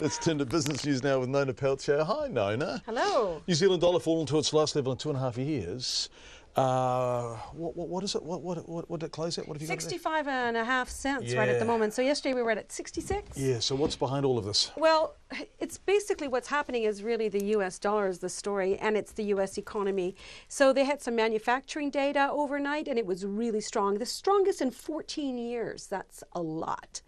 Let's turn to business news now with Nona Peltier. Hi, Nona. Hello. New Zealand dollar fallen to its last level in 2.5 years. What is it? What did it close at? What have you got there? 65.5 cents right at the moment. So yesterday we were at 66. Yeah, so what's behind all of this? Well, it's basically what's happening is really the US dollar is the story, and it's the US economy. So they had some manufacturing data overnight and it was really strong. The strongest in 14 years. That's a lot.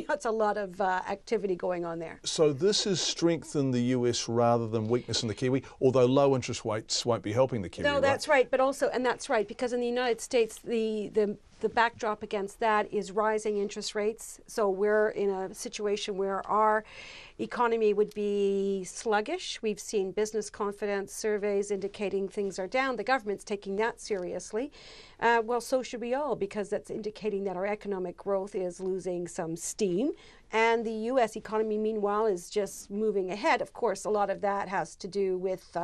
That's a lot of activity going on there. So this is strength in the US rather than weakness in the Kiwi, although low interest rates won't be helping the Kiwi, No, that's right. But also, and that's right, because in the United States, the backdrop against that is rising interest rates. So we're in a situation where our economy would be sluggish. We've seen business confidence surveys indicating things are down. The government's taking that seriously. Well, so should we all, because that's indicating that our economic growth is losing some steam. And the U.S. economy, meanwhile, is just moving ahead. Of course, a lot of that has to do with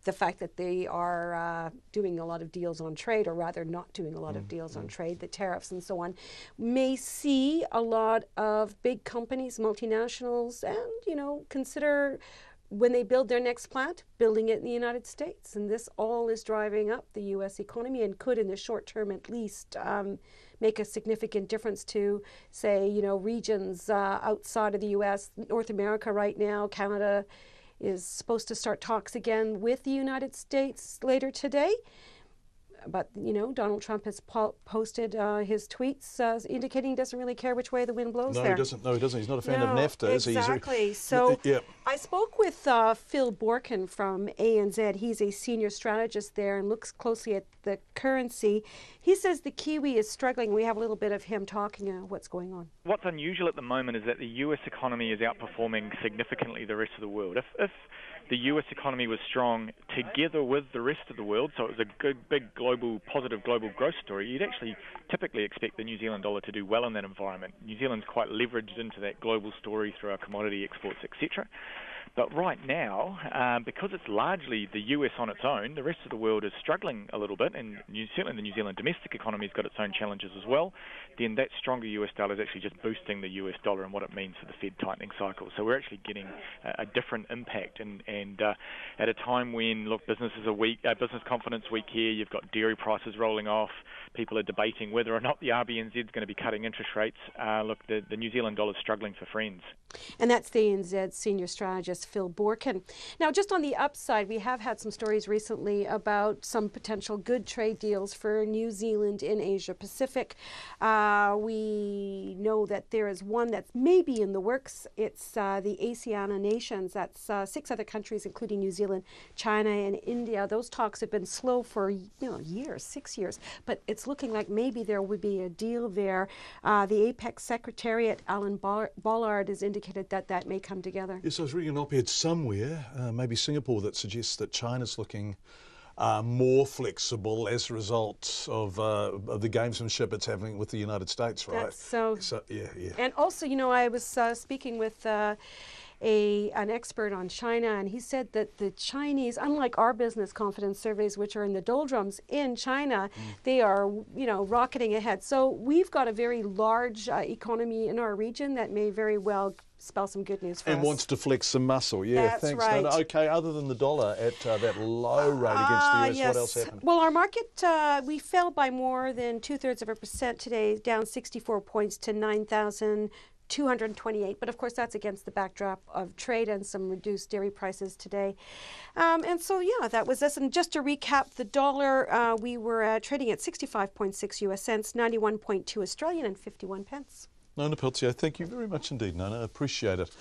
the fact that they are doing a lot of deals on trade, or rather not doing a lot of deals on trade, the tariffs and so on, may see a lot of big companies, multinationals, and, consider when they build their next plant, building it in the United States. And this all is driving up the U.S. economy and could, in the short term at least, make a significant difference to, say, regions outside of the U.S., North America right now. Canada is supposed to start talks again with the United States later today. But, Donald Trump has posted his tweets indicating he doesn't really care which way the wind blows there. No, he doesn't. He's not a fan of NAFTA, is he? Exactly. So yeah. I spoke with Phil Borkin from ANZ. He's a senior strategist there and looks closely at the currency. He says the Kiwi is struggling. We have a little bit of him talking what's going on. What's unusual at the moment is that the US economy is outperforming significantly the rest of the world. If the US economy was strong together with the rest of the world, so it was a good, big positive global growth story, you'd actually typically expect the New Zealand dollar to do well in that environment. New Zealand's quite leveraged into that global story through our commodity exports, etc. But right now, because it's largely the US on its own, the rest of the world is struggling a little bit, and certainly the New Zealand domestic economy's got its own challenges as well. Then that stronger US dollar is actually just boosting the US dollar and what it means for the Fed tightening cycle. So we're actually getting a different impact, and at a time when, businesses are weak, business confidence weak here, you've got dairy prices rolling off, people are debating whether or not the RBNZ is going to be cutting interest rates. The New Zealand dollar is struggling for friends. And that's the ANZ senior strategist, Phil Borkin. Now, just on the upside, we have had some stories recently about some potential good trade deals for New Zealand in Asia Pacific. We know that there is one that's maybe in the works. It's the ASEAN nations. That's 6 other countries, including New Zealand, China, and India. Those talks have been slow for years, 6 years. But it's looking like maybe there would be a deal there. The APEC Secretariat, Alan Bollard, has indicated that may come together. Yes, I was reading an op-ed somewhere, maybe Singapore, that suggests that China's looking more flexible as a result of the gamesmanship it's having with the United States, right? That's so yeah. And also, I was speaking with an expert on China, and he said that the Chinese, unlike our business confidence surveys, which are in the doldrums in China, they are, rocketing ahead. So we've got a very large economy in our region that may very well spell some good news for us. And wants to flex some muscle. Yeah, that's thanks. right. No, okay, other than the dollar at that low rate against the US, yes. what else happened? Well, our market, we fell by more than 2/3% today, down 64 points to 9,228. But of course, that's against the backdrop of trade and some reduced dairy prices today. And so, that was us. And just to recap, the dollar, we were trading at 65.6 US cents, 91.2 Australian, and 51 pence. Nona Peltier, thank you very much indeed, Nona. Appreciate it.